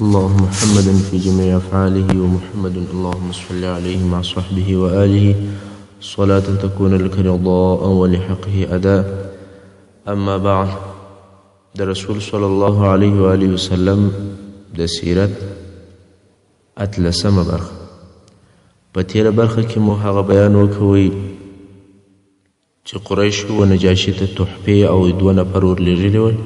اللهم محمدا في جميع أفعاله ومحمد اللهم صل عليه مع صحبه وآله صلاة تكون لك رضاء ولحقه أداء. أما بعد، د رسول صلی الله علیه و آله وسلم د سیرت اتلسمه برخه. په تیره برخه کې مو هغه بیان وکوی چې قریشو و نجاشي ته تحفې او 2 نفر ورلېږلي ول،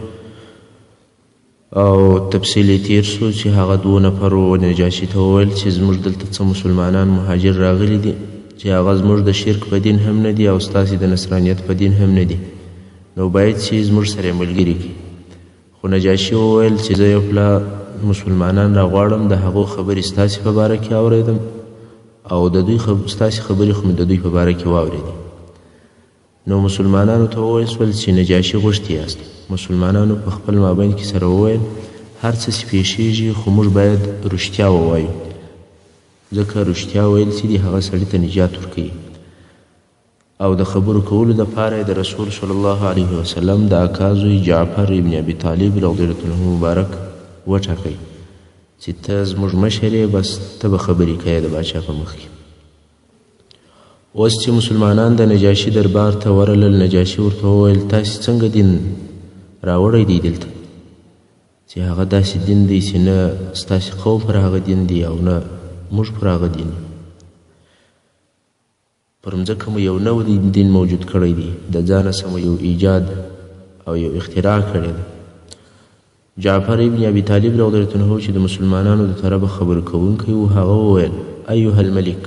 او تفصیل یې تیر سو چې هغه 2 نفر و نجاشي ته وویل چې زموږ دلته څه مسلمانان مهاجر راغلي دي چې هغه زموږ د شرک په دین هم نه دي او ستاسې د نصرانیت په دین هم نه دي، نو باید چې زموږ سره ملګري کړي. خو نجاشي وویل چې زه یو پله مسلمانان راغواړم، د هغو خبرې ستاسې په باره کې اورېدم او د دوی ستاسې خبرې خو مې د دوی په باره کې واورېدې. نو مسلمانانو ته وویل سول چې نجاشي غوښتي یاست. مسلمانانو په خپل مابین کې سره وویل هر څه چې پیښیږي خو موږ باید رښتیا ووایو، ځکه رښتیا ویل چې دي هغه سړي ته نجات ورکوي. او د خبرو کولو دپاره د رسول صلی الله علیه وسلم د اکا زوی جعفر ابن ابي طالب رضی الله عنه مبارک وټاکئ چې ته زموږ مشر یې، بس ته به خبرې کوې د باچا په مخ کې. اوس چې مسلمانان د نجاشي دربار ته ورغلل، نجاشي ورته وویل تاسې څنګه دین راوړی دی دلته، چې هغه داسې دین دی چې نه ستاسې قوم پر هغه دین دی او نه موږ پر هغه دین. پر مځکه مو یو نوی دین موجود کړی دی، د ځانه سمه یو ایجاد او یو اختراع کړی دی. جعفر ابن ابي طالب رضی الله عنه چې د مسلمانانو د طرفه خبر کوونکی و، هغه وویل ایها الملک،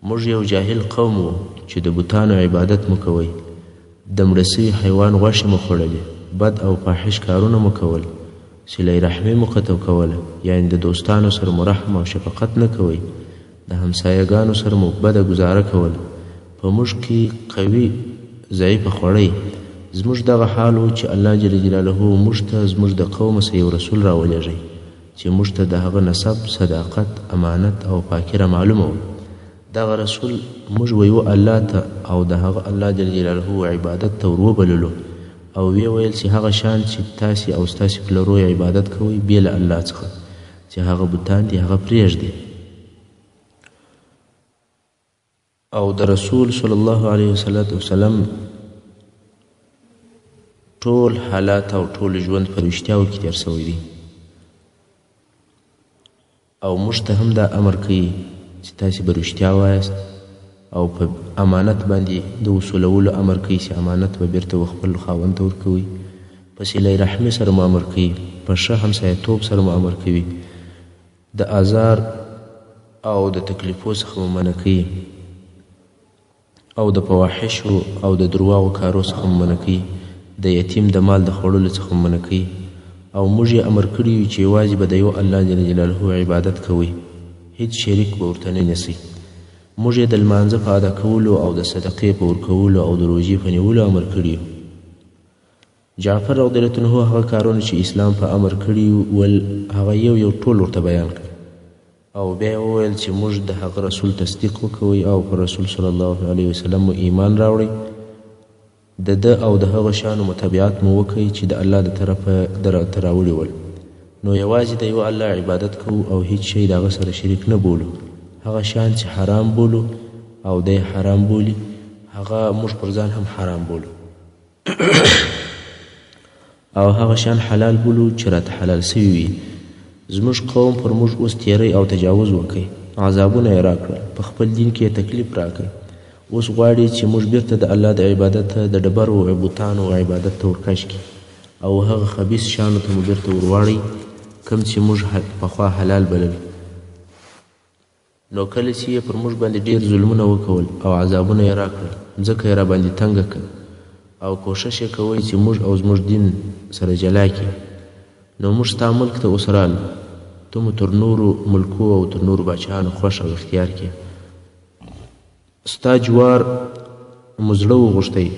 موږ یو جاهل قوم و چې د بوتانو عبادت مو کوئ، د مړه سوي حیوان غوښې مو خوړلې، بد او فاحش کارونه مو کول، صله رحمي مو قطع کوله، یعنې د دوستانو سره مو رحم او شفقت نه کوئ، د همسایګانو سره مو بده ګزاره کوله، په موږ کې قوي ضعیفه خوړی. زموږ دغه حال و چې الله جل جلاله موږ ته زموږ د قومه څخه یو رسول راولېږئ چې موږ ته د هغه نسب، صداقت، امانت او پاکي رامعلومه و. دغه رسول موږ ویو الله ته او د هغه الله جل جلاله عبادت ته ور وبللو، او ویې ویل چې هغه شان چې تاسې او ستاسې پلرو عبادت کوئ بې له الله څخه، چې هغه بوتان دي هغه پرېږدئ. او د رسول صلی الله علیه وسلم ټول حالات او ټول ژوند په رښتیاو کې تېر سوی دی، او موږ ته هم دا امر کوي چې تاسې به رښتیا وایاست، او په امانت باندې د وصولولو امر کوي چې امانت به بیرته خپل خاوند ته ورکوئ، په صله رحمي سره مو امر کوي، په ښه همسایه‌توب سره مو امر کوي، د آزار او د تکلیفو څخه مو منع کوي، او د فواحشو او د درواغو کارو څخه مو منع کوي، د یتیم د مال د خوړلو څخه مو منع کوي. او موږ یې امر کړي یو چې یوازې به د یو الله جل جلاله عبادت کوئ، هیڅ شریک به ورته نه نیسئ. موږ یې د لمانځه په ادا کولو او د صدقې په ورکولو او د روژې په نیولو امر کړي. جعفر رضی الله عنه هغه کارونه چې اسلام په امر کړي ول هغه یو ټول ورته بیان کړ، او بیا یې وویل چې موږ د هغه رسول تصدیق وکوئ او په رسول صلی الله علیه وسلم مو ایمان راوړئ، د ده او د هغه شانو متابعت مو وکړئ چې د الله د طرفه درته راوړي ول. نو یوازې د یو الله عبادت کوو او هیڅ شی د هغه سره شریک نه بولو. هغه شان چې حرام بولو او دی حرام بولی، هغه موږ پر ځان هم حرام بولو او هغه شان حلال بولو چې راته حلال سوي وي. زموږ قوم پر موږ اوس تیری او تجاوز وکړي، عذابونه یې راکړل، په خپل دین کې یې تکلیف راکړي. اوس غواړي چې موږ بیرته د الله د عبادت د ډبرو بوتانو عبادت ته ورکش کړي، او هغه خبیث شانو ته مو بیرته ورواړئ کوم چې موږ پخوا حلال بلل. نو کله چې یې پر موږ باندې ډېر ظلمونه وکول او عذابونه یې راکړل، ځکه یې راباندې تنګه کړ، او کوښښ یې کوئ چې موږ او زموږ دین سره جلا کړي. نو موږ ستا ملک ته اوس رالو، ته مو تر نورو ملکو او تر نورو باچاهانو خوښ او اختیار کړې، ستا جوار مو زړه وغوښتی،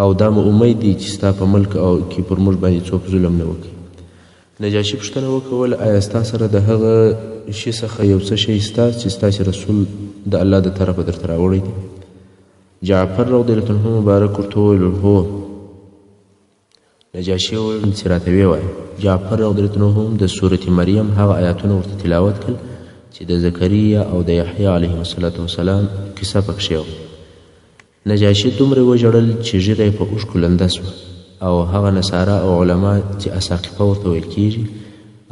او دا مو امید دی چې ستا په ملک او کې پر موږ باندې څوک ظلم نه وکړي. نجاشي پوښتنه وکول آیا ستا سره د هغه شي څخه یو څه شی ستا چې ستاسې رسول د الله د طرفه درته راوړی دی؟ جعفر رضی الله عنه مبارک ورته وویل هو، نجاشي وویل چې راته ویې وایه. جعفر رضی الله عنه هم د سورة مریم هغه آیاتونه ورته تلاوت کړل چې د زکریا او د یحیی علیهم السلام کیسه پکښې وه. نجاشي دومره وژړل چې ږیره یې په اوښکو لنده سوه او هغه نصارا او علما چې اساقفه ورته ویل کېږي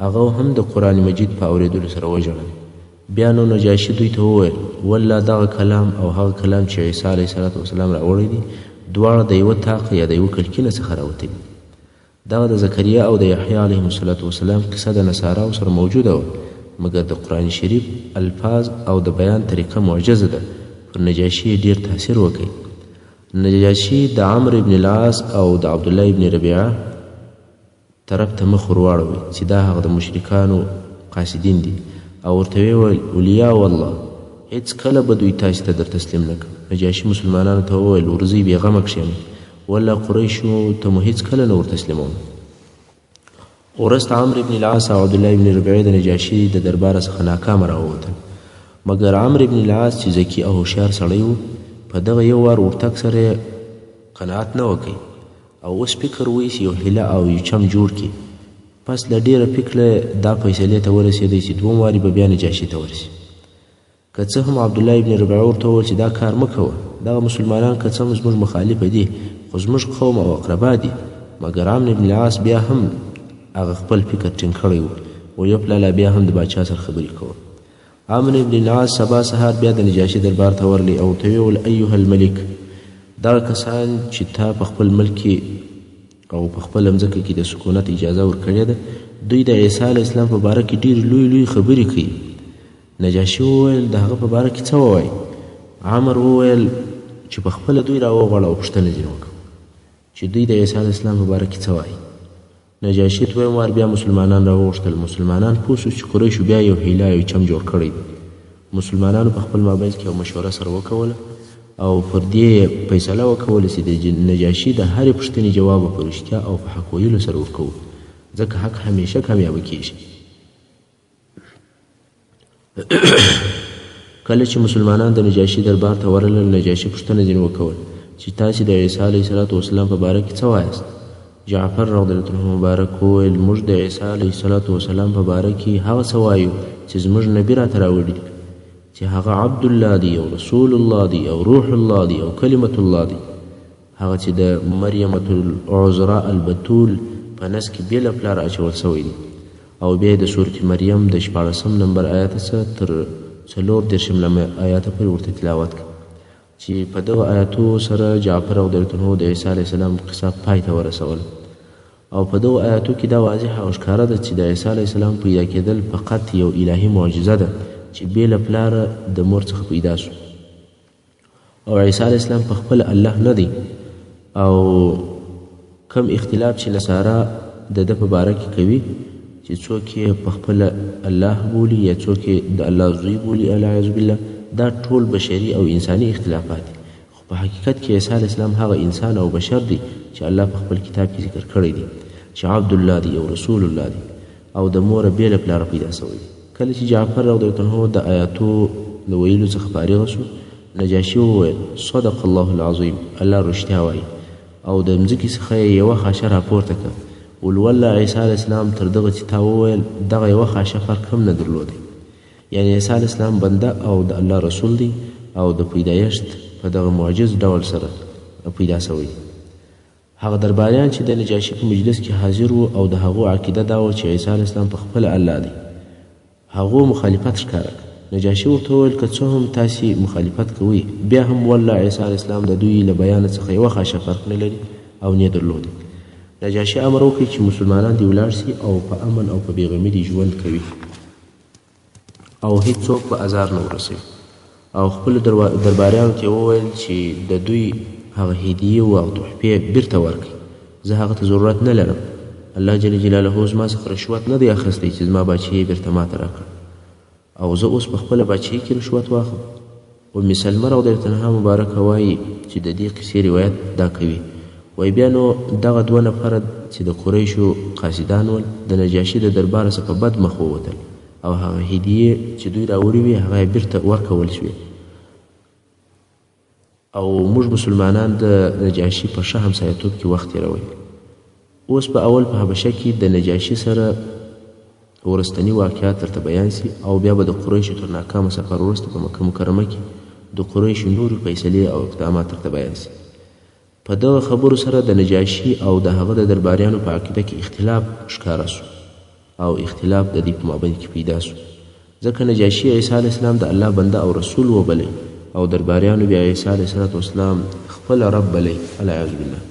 هغه هم د قرآن مجید په اورېدلو سره وژړل. بیا نو نجاشي دوی ته وویل والله دغه کلام او هغه کلام چې عیسی علیه السلام راوړی دي دواړه د یوه طاقه یا د یوه کړکینه څخه راوتلي. دغه د زکریا او د یحیی علیهم السلام کیسه د نصاراو سره موجوده وه مګر د قرآن شریف الفاظ او د بیان طریقه معجزه ده. پر نجاشي ډیر تاثیر وکړي. نجاشي د عمرو بن العاص او د عبدالله بن ربیعه طرف ته مخ ور واړوي چې دا هغه د مشرکانو قاصدین دي او ورته ویې ویل اولیا والله هېڅ کله به دوی تاسې ته در تسلیم نه کړم. نجاشي مسلمانانو ته وویل ورځئ بېغمه کښېنئ والله قریشو ته مو هېڅ کله نه ور تسلیموم. وروسته عمرو بن العاص او عبدالله بن ربیعه د نجاشي د درباره څخه ناکامه راووتل مګر عمرو بن العاص چې ذکي او هوښیار سړی و په دغه یو وار ورتګ سره قناعت نه وکړي او اوس فکر وایسي یو هیله او یو چم جوړ کړي. پس له ډېره فکره دا فیصلې ته ورسېدی چې دوم وارې به بیا نجاشي ته ورسي. که څه هم عبدالله بن ربیعه ورته وویل چې دا کار مه کوه دغه مسلمانان که څه هم زموږ مخالفه دي خو زموږ قوم او اقربا دي مګر عمرو بن العاص بیا هم هغه خپل فکر ټینګ کړی و ویل پلالا بیا هم د باچا سره خبرې کوه. عمرو بن العاص سبا سهار بیا د نجاشي دربار ته ورغلی او ورته ویې ویل ایها الملک دغه کسان چې تا په خپل ملک کې او په خپله مځکه کې د سکونت اجازه ورکړې ده دوی د عیسی علیه السلام په باره کې ډېرې لویې خبرې کوي. نجاشي وویل د هغه په باره کې څه ووایي؟ عمر وویل چې په خپله دوی راوغواړه او پوښتنه ځینې وکړه چې دوی د عیسی علیه السلام په باره کې څه وایي. نجاشي دویم وار بیا مسلمانان راوغوښتل. مسلمانان پوه شو چې قریشو بیا یو حیله یو چم جوړ کړی دی. مسلمانانو په خپل مابین کې یو مشوره سره وکوله او پر دې فیصله وکوله چې د نجاشي د هرې پوښتنې جواب په رښتیا او په حق ویلو سره ورکوو ځکه حق همیشه کامیابه کیږي. کله چې مسلمانان د نجاشي دربار ته ورغلل نجاشي پوښتنه ځینې وکول چې تاسې د عیسی علیه السلام په باره کې څه وایاست؟ جعفر رضی الله عنه مبارک وویل موږ د عیسی علیه السلام په باره کې هغه څه وایو چې زموږ نبي راته راوړي دي چې هغه عبدالله دی او رسول الله دی او روح الله دی او کلمت الله دی هغه چې د مریمة العذراء البتول په نس کې بې له پلاره اچول سوی دی او بیا د سورة مریم د 14 نمبر آیات څخه تر 34 آیاته پورې ورته تلاوت کړه چې په دغه آیاتو سره جعفر رضی الله عنه د عیسی علیه السلام قصه پای ته ورسول او په دغه آیاتو کې دا واضحه او ښکاره ده چې د عیسی علیه السلام پیدا کېدل فقط یو الهي معجزه ده چې بې له پلاره د مور څخه پیدا شو او عیسی علیه السلام په خپل الله نه دی او کم اختلاف چې نصارا د ده په باره کې کوي چې څوک یې په خپل الله بولي یا څوک یې د الله زوی بولي العیاذ بالله دا ټول بشري او انساني اختلافات دي خو په حقیقت کې عیسی علیه السلام هغه انسان او بشر دی چې الله په خپل کتاب کې ذکر کړی دی چې عبدالله دی او رسول الله دی او د موره بې له پلاره پیدا سوی دی. کله چې جعفر رضی الله عنه د آیاتو د ویلو څخه فارغ شو نجاشي وویل صدق الله العظیم الله رښتیا وایي او د مځکې څخه یې یوه خاشه راپورته کړه ول والله عیسی علیه السلام تر دغه چې تا وویل دغه یوه خاشه فرق هم نه درلودی یعنی عیسی علیه السلام بنده او د الله رسول دی او د پیدایشت په دغه معجز ډول سره پیدا سوی. هغه درباریان چې د نجاشي په مجلس کې حاضر وو او د هغو عقیده دا وه چې عیسی علیه السلام په خپله الله دی هغو مخالفت ښکاره کړ. نجاشي ورته وویل که څه هم تاسې مخالفت کوئ بیا هم والله عیسی علیه السلام د دوی له بیانه څخه یوه خاشه فرق نه لري او نه درلودی. نجاشي امر وکړي چې مسلمانان دې ولاړ سي او په امن او په بېغمي دې ژوند کوي او هیڅوک په ازار نه ورسوي او خپلو درباریانو ته یې وویل چې د دوی هغه هدیې او تحفې بیرته ورکړي زه هغه ته ضرورت نه لرم الله جل جلاله زما څخه رشوت نه دی اخیستی چې زما بچی بیرته ماته راکړه او زه اوس په خپله بچی کې رشوت واخلم. ام سلمه رضی الله عنها مبارکه وایي چې د دې قصې روایت دا کوي وایي بیا نو دغه 2 نفره چې د قریشو قاصدان ول د نجاشي د درباره څخه بد مخ ووتل او هغه هدیې چې دوی راوړي وي هغه یې بیرته ورکول شوې او موږ مسلمانان د نجاشي په ښه همسایه‌توب کې وخت تېروئ اوس په اول په حبشه کې د نجاشي سره ورستني واقعات درته بیان سي او بیا به د قریشو تر ناکامه سفر وروسته په مکه مکرمه کې د قریشو نورې فیصلې او اقدامات درته بیان سي. په دغه خبرو سره د نجاشي او د هغه د درباریانو په عقیده کې اختلاف ښکاره سو او اختلاف د دې په مابین کې پیدا سو، ځکه نجاشي عیسی علیه السلام د الله بنده او رسول وبلی او درباریانو بیا عیسی علیه السلام خپل رب بلی. العیاذ بالله.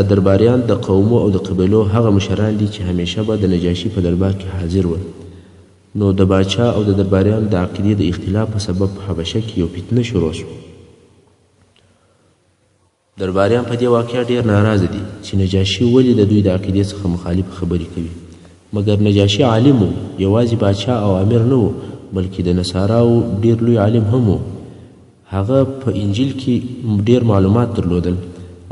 درباریان د قومو او د قبیلو هغه مشران دي چې همیشه به د نجاشي په دربار کې حاضر ول. نو د باچا او د درباریانو د عقیدې د اختلاف په سبب په حبشه کې یو فتنه شروع سو. درباریان په دې واقعه ډیر ناراضه دي چې نجاشي ولې د دوی د عقیدې څخه مخالف خبرې کوي، مګر نجاشي عالم و، یوازې باچا او امیر نه و بلکې د نصاراو ډیر لوی عالم هم و. هغه په انجیل کې ډیر معلومات درلودل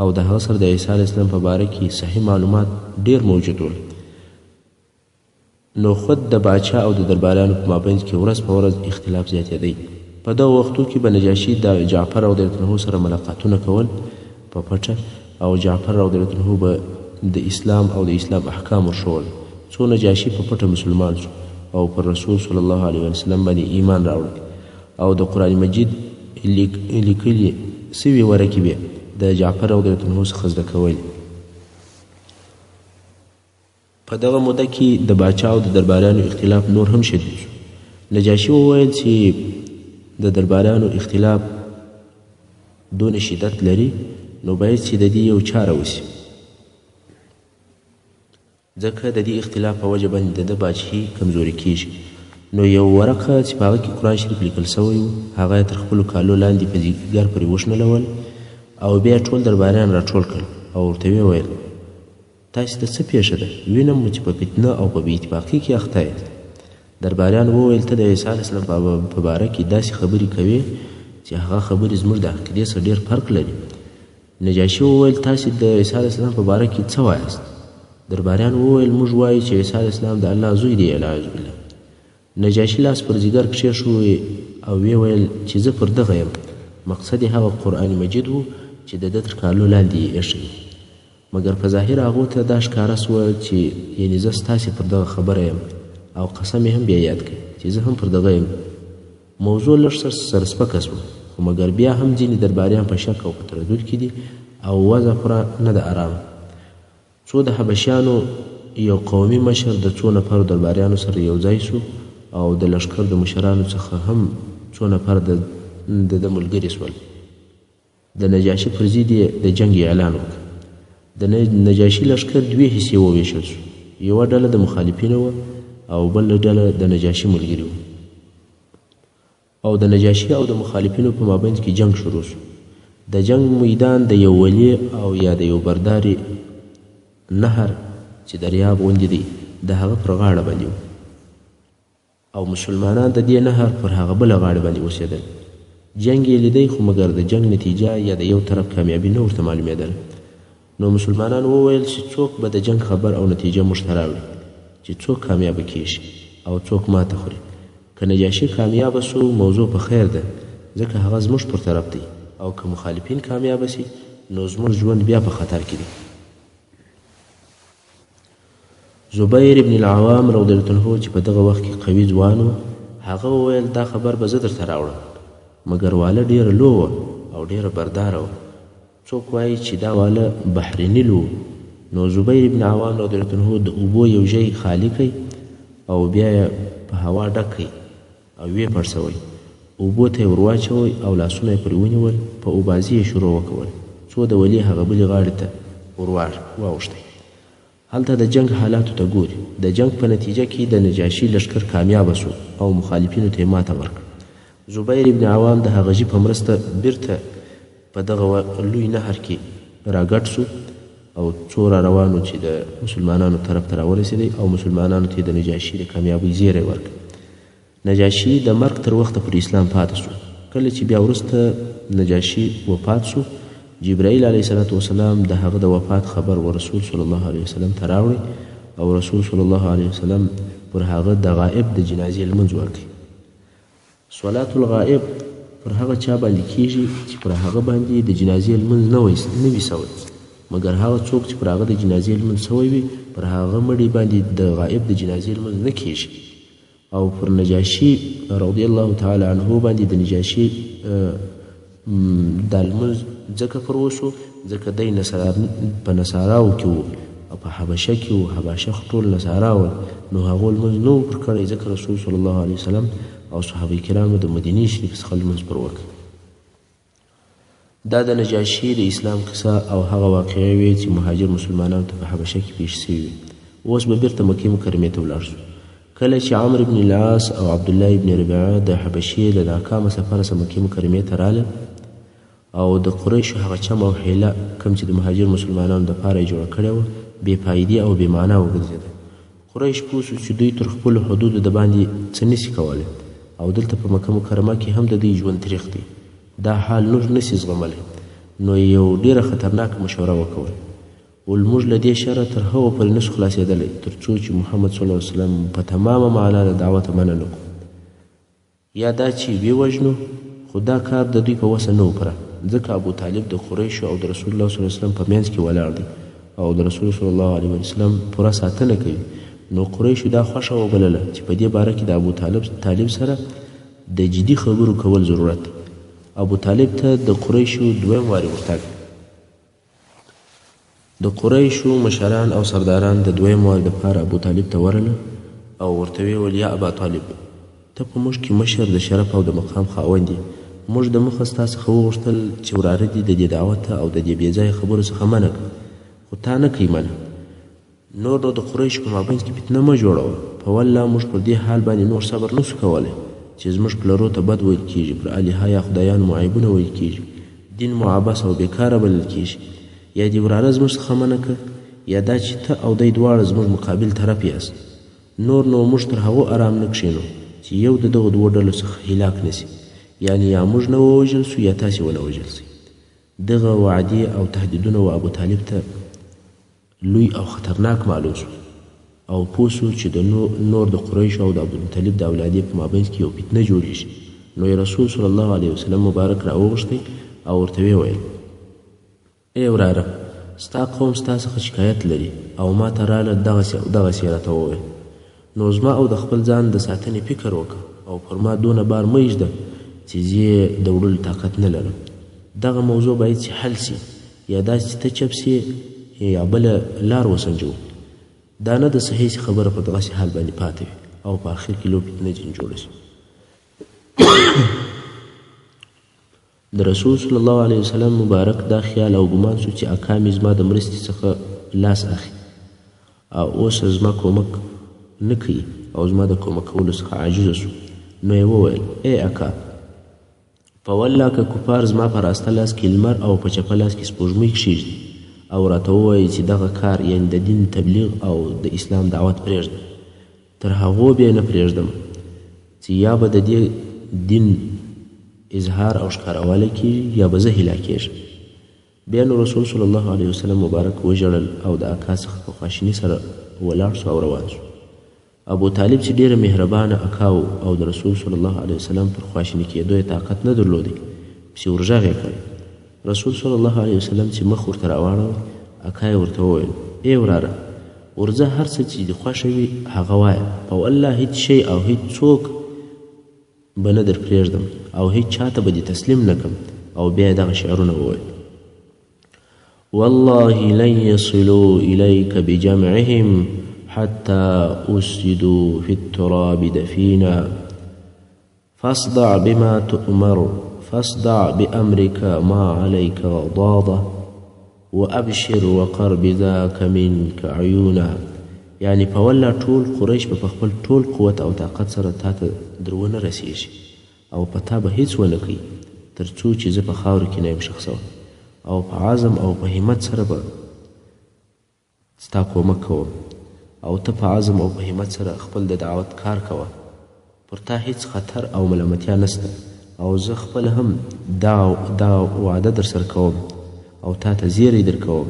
او د هغه سره د عیسی علیه السلام په باره کې صحیح معلومات ډیر موجود ول. نو خود د باچا او د درباریانو په مابین کې ورځ په ورځ اختلاف زیاتېدی. په دغه وختو کې به نجاشي د جعفر رضی الله عنه سره ملاقاتونه کول په پټه، او جعفر رضی الله عنه به د اسلام او د اسلام احکام ورښول، څو نجاشي په پټه مسلمان شو او پر رسول صلی الله علیه وسلم باندې ایمان راوړ او د قرآن مجید لیکلي سوي ورقې به د جعفر رضی الله عنه څخه زده کول. په دغه موده کې د باچا او د درباریانو اختلاف نور هم شدید شو. نجاشي وویل چې د درباریانو اختلاف دون شدت لري نو باید چې د دې یو چاره وسي، ځکه د دې اختلاف په وجه باندې د باچاهي کمزوري کیږي. نو یو ورقه چې په هغه کې قرآن شریف لیکل سوی و هغه یې تر خپلو کالو لاندې په ځیګر پورې وشنلول او بیا ټول درباریان راټول کړل او ورته ویې ویل تاسې ته څه پیښه ده؟ وینم چې په فتنه او په بې اتفاقۍ کې اخته یې. درباریان وویل ته د عیسی علیه السلام په باره کې داسې خبرې کوې چې هغه خبرې زموږ د عقیدې سره ډېر فرق لري. نجاشي وویل تاسې د عیسی علیه السلام په باره کې څه وایاست؟ درباریان وویل موږ وایو چې عیسی علیه السلام د الله زوی دی. العیاذ بالله. نجاشي لاس پر ځیګر کښېښو او ویې ویل چې زه پر دغه یم. مقصد یې هغه قرآن مجید و چې د ده تر کالو لاندې یې ایښی، مګر په ظاهر هغو ته دا ښکاره سوه چې یعنې زه ستاسې پر دغه خبره یم، او قسم یې هم بیا یاد کړي چې زه هم پر دغه یم. موضوع لږ سره سپکه سوه، خو مګر بیا هم ځینې درباریان په شک او په تردد کې دي او وضع پوره نه ده ارامه. څو د حبشیانو یو قومي مشر د څو نفرو درباریانو سره یو ځای سو او د لښکر د مشرانو څخه هم څو نفر د ملګري سول. د نجاشي پر ضد یې د جنګ اعلان وکړ. د نجاشي لښکر دوې حصې وویشل سو، یوه ډله د مخالفینو وه او بله ډله د نجاشي ملګري وه، او د نجاشي او د مخالفینو په مابین کې جنګ شروع سو. د جنګ میدان د یو ولی او یا د یو برداري نهر چې دریاب غوندې دی د هغه پر غاړه باندې و، او مسلمانان د دې نهر پر هغه بله غاړه باندې اوسېدل. جنګ یې لیدی خو مګر د جنګ نتیجه یا د یو طرف کامیابي نه ورته معلومېدله. نو مسلمانان وویل چې څوک به د جنګ خبر او نتیجه موږ ته راوړي چې څوک کامیابه کیږي او څوک ماته خوري. که نجاشي کامیابه سو موضوع په خیر ده، ځکه هغه زموږ پر طرف دی، او که مخالفین کامیابه سي نو زموږ ژوند بیا په خطر کې دی. زبیر ابن العوام رضی الله عنه چې په دغه وخت کې قوي ځوان و، هغه وویل دا خبر به زه درته راوړم، مګر واله ډېره لو وه او ډېره برداره وه. څوک وایي چې دا واله بحر نیل و. نو زبیر ابن عوام رضی الله عنه د اوبو یو ژی خالي کوي او بیا یې په هوا ډک کوي او ویې پړسوئ، اوبو ته یې ور واچوئ او لاسونه یې پرې ونیول، په اوبازي یې شروع وکول څو د ولي هغه بلې غاړې ته ور واوښتی. هلته د جنگ حالاتو ته ګوري. د جنگ په نتیجه کې د نجاشي لښکر کامیابه سو او مخالفینو ته یې ماته ورکړه. زبیر ابن عوام د هغه ژي په مرسته بیرته په دغه لوی نهر کې راګډ سو او څو را روانو چې د مسلمانانو طرف ته راورسېدی او مسلمانانو ته یې د نجاشي د کامیابۍ زیری ورکړ. نجاشي د مرګ تر وخته پر اسلام پاتې سو. کله چې بیا وروسته نجاشي وفات سو، جبرائیل علیه السلام د هغه د وفات خبر و رسول صلی الله علیه وسلم ته راوړی او رسول صلی الله علیه وسلم پر هغه د غائب د جنازې لمونځ وکړي. صلات الغائب پر هغه چا باندې کیږي چې پر هغه باندې د جنازې لمونځ نه وي سوی، مګر هغه څوک چې پر هغه د جنازې لمونځ سوی وي پر هغه مړي باندې د غایب د جنازې لمونځ نه کیږي. او پر نجاشي رضی الله تعالی عنه باندې د نجاشي دا لمونځ ځکه فرض شو ځکه دی په نصاراو کې وو او په حبشه کې وو. حبشه ټول نصارا ول، نو هغو لمونځ نه و پر کړی، ځکه رسول صلی الله علیه وسلم او صحابه کرامو د مدینې شریف څخه لمونځ پر وکړ. دا د نجاشي د اسلام قصه او هغه واقعې وې چې مهاجر مسلمانانو ته په حبشه کې پیښ سوي وي. اوس به بیرته مکې مکرمې ته ولاړ شو. کله چې عمرو بن العاص او عبدالله بن ربیعه د حبشې له ناکامه سفره څخه مکې مکرمې ته راغلل او د قریشو هغه چم او حیله کوم چې د مهاجر مسلمانانو دپاره یې جوړه کړې وه بې فایدې او بې معنا وګرځېده. قریش پوه شو چې دوی تر خپلو حدودو د باندې څه نسي کولی او دلته په مکه مکرمه کې هم د دوی ژوند تریخ دی. دا حال نور نسي زغملی، نو یو ډیره خطرناکه مشوره وکول. ولموږ له دې شره تر هغو پورې نسو خلاصېدلی تر څو چې محمد صلی الله علیه وسلم په تمامه معنا د دعوته منع نه کړو، یا دا چې ویې وژنو. خو دا کار د دوی په وسه نه و پوره، ځکه ابو طالب د قریشو او د رسول الله صلی الله علیه وسلم په منځ کې ولاړ دی او د رسول صلی الله علیه وسلم پوره ساتنه کوي. نو قریشو دا خوښه وبلله چې په دې باره کې د ابو طالب سره د جدي خبرو کول ضرورت دی. ابو طالب ته د قریشو دویم وارې ورتګ. د قریشو مشران او سرداران د دویم وارې دپاره ابو طالب ته ورغله او ورته ویې ویل یا ابا طالب، ته په موږ کې مشر د شرف او د مقام خاوند یې. موږ د مخه ستا څخه وغوښتل چې وراره دي د دې دعوت او د دې بېځایه خبرو څخه منع کړه، خو تا نه کوي منع. نور نو د قریشو په مابینځ کې فتنه مه جوړوه. په والله موږ پر دې حال باندې نور صبر نسو کولی چې زموږ پلرو ته بد ویل کېږي، پر الها یا خدایانو معیبونه ویل کېږي، دین مو عبث او بیکاره بلل کېږي. یا دې وراره زموږ څخه منع کړه، یا دا چې ته او دی دواړه زموږ مقابل طرف یاست. نور نو موږ تر هغو ارام نه کښېنو چې یو د دغو دوو ډلو څخه هلاک نه سي، یعنې یا موږ نه ووژل سو یا تاسې ونه وژل سئ. دغه وعدې او تهدیدونه و ابو طالب ته لوی او خطرناک معلوم شو او پوه سو چې د نور د قریشو او د عبدالمطلب د اولادې په مابینځ کې یو فتنه جوړېږي. نو یې رسول صلی الله علیه وسلم مبارک راوغوښتی او ورته ویې ویل ای وراره، ستا قوم ستا څخه شکایت لري او ما ته راله دغسې یې راته وویل. نو زما او د خپل ځان د ساتنې فکر وکړه او پر ما دونه بار مه ایږده چې زه یې د وړلو طاقت نه لرم. دغه موضوع باید چې حل سي، یا داسې ته چپ سي یا بله لار وسنجو. دا نه د صحیح خبره په دغسې حال باندې پاتې وي او په آخر کې لو فتنه جن جوړه شي. د رسول صلی الله علیه وسلم مبارک دا خیال او ګمان سو چې اکا مې زما د مرستې څخه لاس اخلي او اوس زما کومک نه کوي او زما د کومک کولو څخه عاجزه سو. نو یې وویل ای اکا، په والله که کفار زما په راسته لاس کې لمر او په چپه لاس کې سپوږمۍ کښېږدي او راته ووایي چې دغه کار یعنې د دین تبلیغ او د اسلام دعوت پرېږده، تر هغو بیا نه پرېږدم چې یا به د دې دین اظهار او ښکاروالی کېږي یا به زه هلاکېږم. بیا نو رسول صلی الله علیه وسلم مبارک وژړل او د اکا څخه په خواشیني سره ولاړ سو او روان سو. ابو طالب چې ډېره مهربانه اکا و او د رسول صلی الله علیه وسلم پر خواشیني کېدو یې طاقت نه درلودی، پسې ورغږ یې کړی. رسول صلی الله علیه وسلم چې مخ ورته راواړوه، اکا یې ورته وویل ای وراره، ورځه هر څه چې دې خوښه وي هغه وایه، په والله هېڅ شی او هېڅ څوک به نه در پرېږدم او هېڅ چاته به دې تسلیم نه کړم. او بیا یې دغه شعرونه وویل والله لن يصلوا إليك بجمعهم حتى أسجدوا في التراب دفينا فاصدع بما تؤمر فاصدع بأمرك ما عليك غضاضة وأبشر وقر بذاك منك عيونا. یعنی په والله ټول قریش به په خپل ټول قوت او طاقت سره تا ته در ونه رسېږي او په تا به هېڅ ونه کوي تر څو چې زه په خاورو کې نه یم ښخ سوی، او په عزم او په همت سره به ستا کومک کوم او ته په عزم او په همت سره خپل د دعوت کار کوه. پر تا هېڅ خطر او ملامتیا نشته او زه خپله هم دا وعده در سره کوم او تا ته زیری در کوم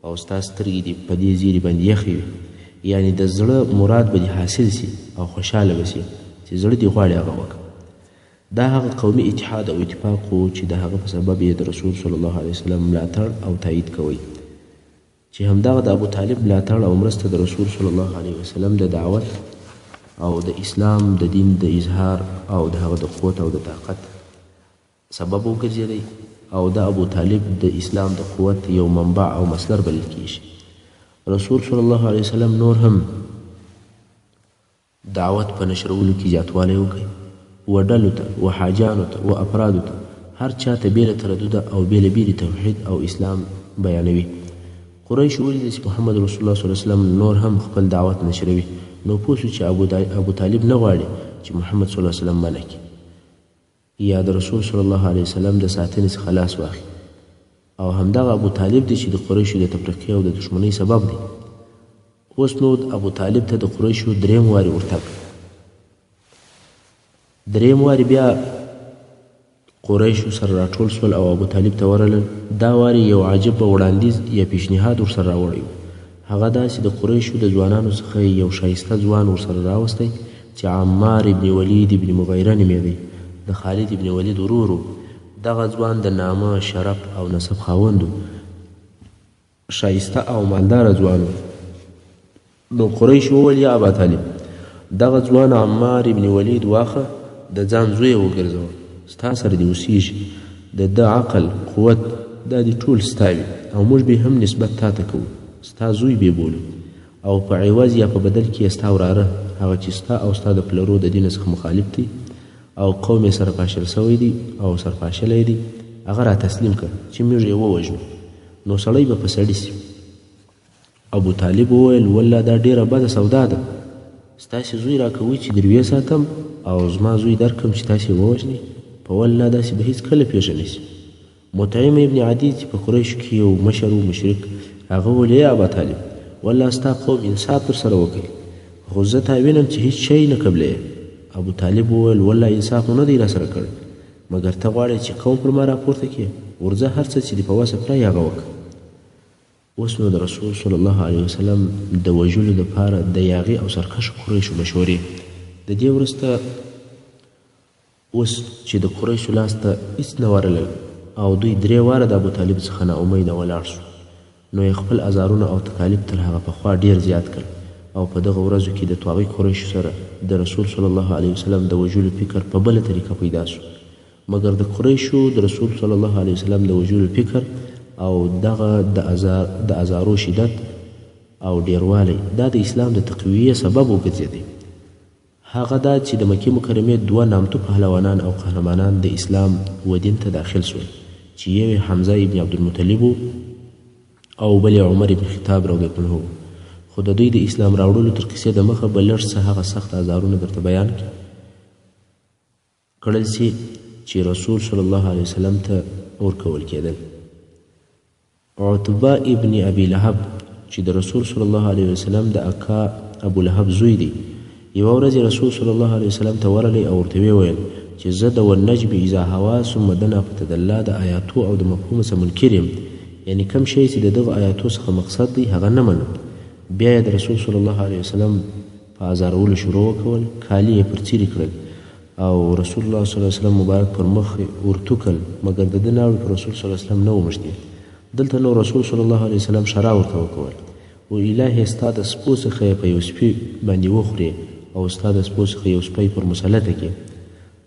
او ستا سترګې دې په دې زیري باندې یخې وي، یعنې د زړه مراد به دې حاصل سي او خوشحاله به سي چې زړه دې غواړي هغه وکړه. دا هغه قومي اتحاد او اتفاق و چې د هغه په سبب یې د رسول صلی الله علیه وسلم ملاتړ او تایید کوئ. چې همدغه د ابو طالب ملاتړ او مرسته د رسول صلی الله علیه وسلم د دعوت او د اسلام د دین د اظهار او د هغه د قوت او د طاقت سبب وګرځېدی او د ابو طالب د اسلام د قوت یو منبع او مصدر بلل کیږي. رسول صلی الله علیه وسلم نور هم دعوت په نشرولو کې زیاتوالی وکړي، و ډلو ته و حاجانو ته و افرادو ته، هر چا ته بېله تردده او بېله بېلې توحید او اسلام بیانوي. قریش ولیدل چې محمد رسول الله صلی الله علیه وسلم نور هم خپل دعوت نشروي، نو پوه شو چې ابو طالب نه غواړي چې محمد صلی الله علیه وسلم منع کړي یا د رسول صلی الله علیه وسلم د ساتنې څخه لاس واخلي. او همدغه ابو طالب دی چې د قریشو د تفرقې او د دښمنۍ سبب دی. اوس نو ابو طالب ته د قریشو درېیم واري ورتګ، درېیم واري بیا قریشو سره راټول شول او ابو طالب ته ورغلل. دا واري یو عجیب وړاندیز یا پیشنهاد ورسره راوړی و. هغه دا چې د قریشو د ځوانانو څخه یو ښایسته ځوان ورسره راوستی چې عمار ابن ولید ابن مغیره نومېدی، د خالد ابن ولید ورور و. دغه ځوان د نامه، شرف او نسب خاوند و، ښایسته او مالداره ځوان و. نو قریش وویل یا ابا طالب، دغه ځوان عمار ابن ولید واخه د ځان زوی یې وګرځوه، ستا سره دې اوسېږي، د ده عقل قوت دا دې ټول ستا وي او موږ به هم نسبت تا ته کوو، ستا زوی به یې بولو او په عوض یا په بدل کې یې ستا وراره هغه چې ستا او ستا د پلرو د دین څخه مخالف دی او قوم یې سره پاشل سوی دی او سرپاشلی دی، هغه را تسلیم کړه چې موږ یې ووژنو، نو سړی به په سړي سي. ابو طالب وویل والله دا ډیره بده سودا ده، ستاسې زوی راکوئ چې دروې ساتم او زما زوی درکړم چې تاسې ووژنئ، په والله داسې به هېڅ کله پېښه نه شي. مطعم ابن عدي چې په قریشو کې یو مشر و مشرک، هغه وویل ای ابا طالب، والله ستا قوم انصاف درسره وکړي، خو زه تا وینم چې هېڅ شی نه قبلوې. ابو طالب وویل والله انصاف مو نه دی راسره کړی، مګر ته غواړې چې قوم پر ما راپورته کړې، ورځه هر څه چې دې په وسه پرې هغه وکړه. اوس نو د رسول صلی الله علیه وسلم د وژلو دپاره د یاغي او سرکشو قریشو مشورې. د دې وروسته اوس چې د قریشو لاس ته هېڅ نه ورغلل او دوی 3 واره د ابو طالب څخه ناامیده ولاړ شو، نو یې خپل ازارونه او تکالیف تر هغه پخوا ډېر زیات کړل او په دغه ورځو کې د طاغي قریشو سره د رسول صلی الله علیه وسلم د وژلو فکر په بله طریقه پیدا شو. مګر د قریشو د رسول صلی الله علیه وسلم د وژلو فکر او دغه د ازارو شدت او ډیروالی دا د اسلام د تقویې سبب وګرځېدی. هغه دا چې د مکې مکرمې 2 نامتو پهلوانان او قهرمانان د اسلام و دین ته داخل شول، چې یو یې حمزه ابن عبدالمطلب او بل یې عمر ابن خطاب رضی الله عنه. خو د دوی د اسلام راوړلو تر کیسې د مخه به لږ څه هغه سخت ازارونه درته بیان کړل سي چې رسول صلی الله علیه وسلم ته ورکول کېدل. عتبه ابن ابي لهب چې د رسول صلی الله علیه وسلم د اکا ابو لهب زوی دی، یوه ورځ رسول صلی الله علیه وسلم ته ورغلی او ورته ویل چې زه د والنجم اذا هوا ثم دنا فتدلى د آیاتو او د مفهوم څخه منکر یم، یعنی کم شی چې د دغه آیاتو څخه مقصد دی هغه نه منم. بیا یې د رسول صلی الله علیه وسلم په ازارولو شروع وکول، کالي یې پر څیرې کړل او رسول الله صلی الله علیه وسلم مبارک پر مخ ورتوکل، مګر د ده ناوړې پر رسول صلی الله علیه وسلم نه ومشتې. دلته نو رسول صلی الله علیه وسلم شرا ورته وکول و الهي ستا د سپو څخه یې په یو سپي باندې وخورې او ستا د سپو څخه یو سپی پر مسلطه کړې.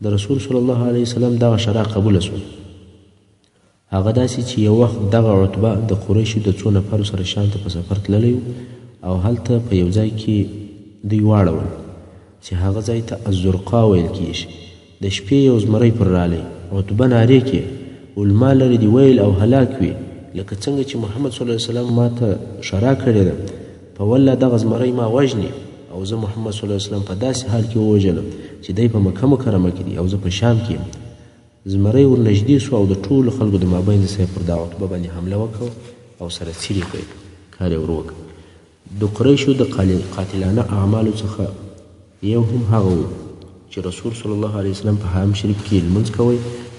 د رسول صلی الله علیه وسلم دغه شرا قبوله شوه. هغه داسې چې یو وخت دغه عتبه د قریشو د 2 نفرو سره شام ته په سفر تللی او هلته په یو ځای کې دوی واړول چې هغه ځای ته الزرقا ویل کیږي. د شپې یو زمری پر رالی، عتبه نارې کړې علما لرې دي ویل او هلاک وي، لکه څنګه چې محمد صلی الله علیه وسلم ما ته شرا کړې ده، په والله دغه زمری ما وژني او زه محمد صلی الله علیه وسلم په داسې حال کې ووژنم چې دی په مکه مکرمه کې دي او زه په شام کې یم. زمری ور نږدې سو او د ټولو خلکو د مابین د سیف پر دا عتبه باندې حمله وکړه او سره څیرې کړې، کار یې ور وکړ. د قریشو د قاتلانه اعمالو څخه یو هم هغه و چې رسول صلی الله علیه وسلم په حرم شریف کې لمونځ کوی،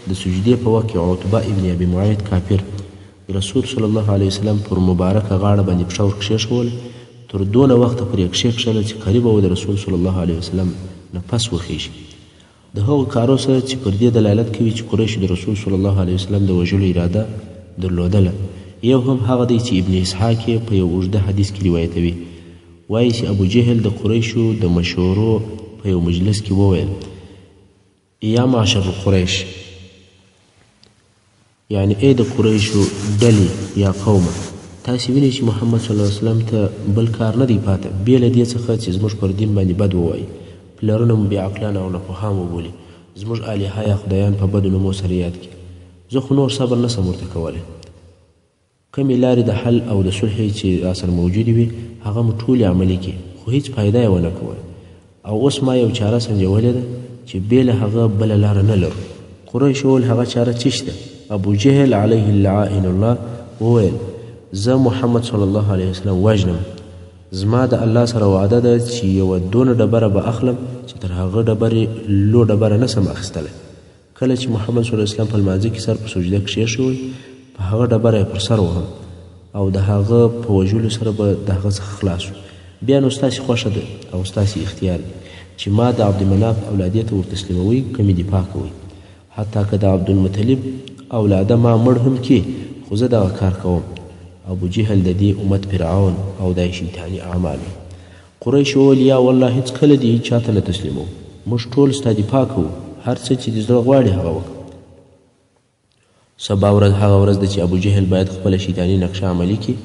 د سجدې په وخت کې عتبه ابن ابي معیط کافر رسول صلی الله علیه وسلم پر مبارکه غاړه باندې پښه ور کښېښوله، تر دونه وخته پرې یې کښېښله چې قریب و د رسول صلی الله علیه وسلم نه پس وخیږي. د هغو کارو سره چې پر دې دلالت کوي چې قریشو د رسول صلی الله علیه وسلم د وژلو اراده درلودله، یو هم هغه دی چې ابن اسحاق یې په یو اوږده حدیث کې روایتوي، وایي چې ابو جهل د قریشو د مشورو په یو مجلس کې وویل: یا معشر قریش، یعنی ای د قریشو ډلې یا قومه، تاسې وینئ چې محمد صلی الله علیه وسلم ته بل کار نه دی پاته بې له دې څخه چې زموږ پر دین باندې بد ووایي، پلرونه مو بېعقلان او ناپوهان وبولي، زموږ الهه یا خدایان په بدو نومو سره یاد کړي. زه خو نور صبر نسم ورته کولی. کمې لارې د حل او د صلح چې راسره موجودې وي هغه مو ټولې عملي کړي، خو هیڅ فایده یې ونه کوله. او اوس ما یو چاره سنجولې ده چې بې له هغه بله لاره نه لرو. قریش وویل: هغه چاره څه شته؟ ابو جهل علیه اللعائن الله وویل: زه محمد صلی الله علیه وسلم وژنم. زما د الله سره وعده ده چې یوه دونه ډبره به اخلم چې تر هغه ډبرې لو ډبره نسم اخیستلی. کله چې محمد صلی الله علیه وسلم په لمانځه کې سر په سجده کښېښوی، په هغه ډبره یې پر سر وهم او د هغه په وژلو سره به د هغه څخه خلاص شو. بیا نو ستاسې خوښه ده او ستاسې اختیار دی چې ما د عبدالمناف اولاده ته ورتسلیموئ که مې دفاع کوئ. حتی که د عبدالمطلب اولاده ما مړ هم کړي، خو زه دغه کار کوم. ابو جهل د دې امت فرعون او د شیطاني اعمال. قریش وویل: یا والله هېڅکله دې چا ته نه تسلیمو، موږ ټول ستا دفاع کوو، هر څه چې د زړه غواړي هغه وکړه. سبا ورځ هغه ورځ ده چې ابو جهل باید خپله شیطاني نقشه عملي کړي.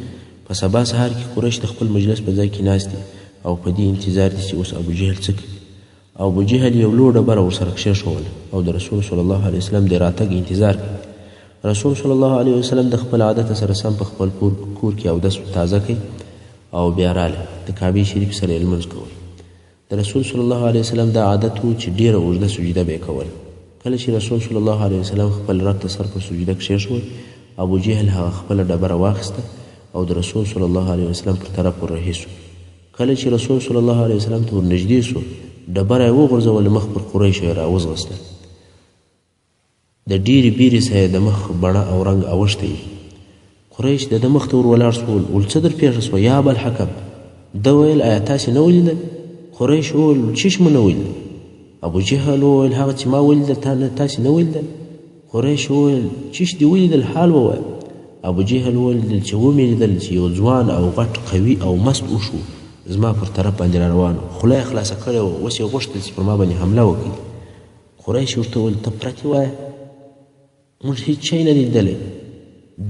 په سبا سهار کې قریش د خپل مجلس په ځای کې ناست دي او په دې انتظار دي چې اوس ابو جهل څه کوي. ابو جهل یو لوړ ډبره ورسره کښېښوله او د رسول صلی الله علیه وسلم د راتګ انتظار کوي. رسول صلی الله علیه وسلم د خپل عادت سره سم په خپل کور کې اودس تازه کوي او بیا راله د کعبې شریف سره یې لمونځ کول. د رسول صلی الله علیه وسلم دا عادت و چې ډېره اوږده سجده به یې کوله. کله چې رسول صلی الله علیه وسلم خپل رب ته سر پر سجده کښېښود، ابو جهل هغه خپله ډبره واخیسته او د رسول صلی الله علیه وسلم پر طرف وررهي سو. کله چې رسول صلی الله علیه وسلم ته ورنږدې سو، ډبره یې وغورځوله، مخ پر قریشو یې راوځغسته. د ډېرې بیرې سره یې د مخ بڼه او رنګ اوښتی وي. قریش د ده مخ ته ور ولاړ سول. ول څه در پېښه سوه یا ابوالحکم؟ ده ویل: آیا تاسې نه ولیدل؟ قریش وویل: چشم نه ولیدل. ابو جهل وویل: هغه چې ما ولیدل تاسې نه ولیدل؟ قریش وویل: چش دې ولیدل؟ حال ووایه. ابو جهل ولیدل چې ومې لیدل چې یو ځوان او غټ قوي او مست اوښ و زما پر طرف باندې را روان و، خوله یې خلاصه کړې وه، اوس یې غوښتل چې پر ما باندې حمله وکړي. قریش ورته وویل: ته پرتې وایه، موږ هیڅ شی نه دی لیدلی.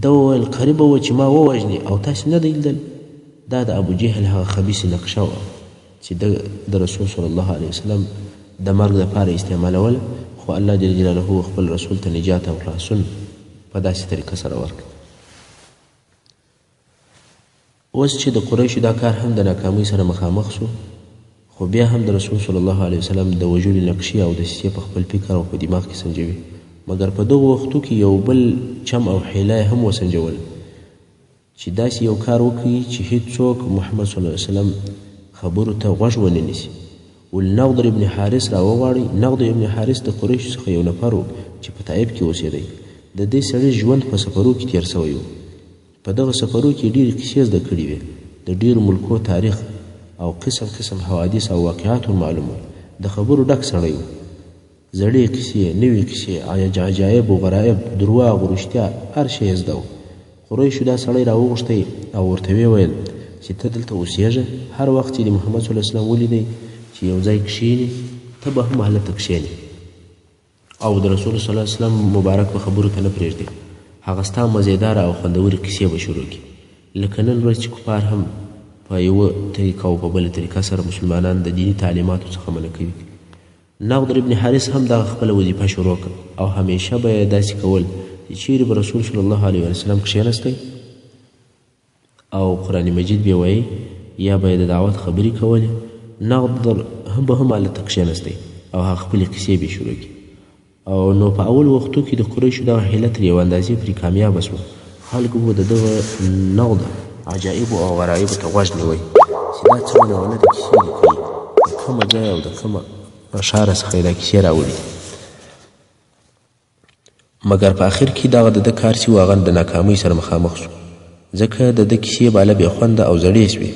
ده وویل: قریبه وه چې ما ووژنې او تاسې نه دی لیدل. دا د ابو جهل هغه خبیثې نقشه وه چې د رسول صلی الله علیه وسلم د مرګ دپاره استعمالوله، خو الله جل جلاله خپل رسول ته نجات او خلاصون په داسې طریقه سره ورکړ. اوس چې د قریشو دا کار هم د ناکامۍ سره مخامخ سو، خو بیا هم د رسول صلی الله علیه وسلم د وژلو نقشې او دسیسې په خپل فکر او په دماغ کې سنجوي. مګر په دغو وختو کې یو بل چم او حیله یې هم وسنجول چې داسې یو کار وکړي چې هېڅوک محمد صلی الله علیه وسلم خبرو ته غوږ ونه نیسي. ول نضر ابن حارث راوغواړئ. نضر ابن حارث د قریشو څخه یو نفر و چې په طایف کې اوسېدی. د دې سړي ژوند په سفرو کې تېر سوی و. په دغه سفرو کې ډېرې کیسې زده کړې وې، د ډېرو ملکو تاریخ او قسم قسم حوادث او واقعات معلوم و. د خبرو ډک سړی و. زړې کیسې، نوې کیسې، عجایب و غرایب، درواغ و رښتیا، هر شی یې زده و. قریشو دا سړی راوغوښتی او ورته ویې ویل چې ته دلته اوسېږه، هر وخت چې د محمد صلی الله علیه وسلم ولیدی چې یو ځای کښېني، ته به هم هلته کښېني او د رسول صلی الله علیه وسلم مبارک په خبرو ته نه پرېږدي. هغه ستا مزیداره او خوندورې کیسې به شروع کړي. لکه نن ورځ چې کفار هم په یوه طریقه او په بله طریقه سره مسلمانان د دیني تعلیماتو څخه منع کوي. نضر ابن حارث هم دغه خپله وظیفه شروع کړه او همیشه به یې داسې کول چې چیرې به رسول صلی الله علیه وسلم کښېنستی او قرآن مجید به یې وایي یا به یې د دعوت خبرې کولې، نضر هم به هم هلته کښېنستی او هغه خپلې کیسې به یې شروع کړي. او نو په اول وختو کې د قریشو دغه حیله تر یوه اندازې پرې کامیابه سوه. خلکو به د دغه نغده عجایبو او غرایبو ته غوږ نیوی چې دا څه ونه ونه د کیسې لیکوي، د کومه ځای او د کومه ښاره څخه یې دا کیسې راوړي. مګر په آخر کې دغه د ده کار چې و هغه د ناکامۍ سره مخامخ سو، ځکه د ده کیسې باله بې خونده او زړې سوې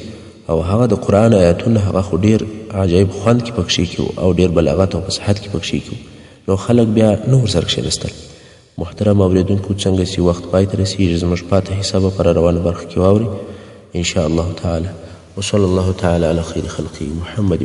او هغه د قرآن آیاتونه هغه خو ډېر عجایب خوند کې پکښې کې او ډېر بلاغت او فصاحت کې پکښې کې، نو خلک بیا نه ورسره کښېنستل. محترم اوریدونکو څنګه چې وخت پای ته رسیږي زموږ پاته حصه به پر روانه برخه کې واورئ ان شاء الله تعالی وصلی الله تعالی علی خیر خلقه محمد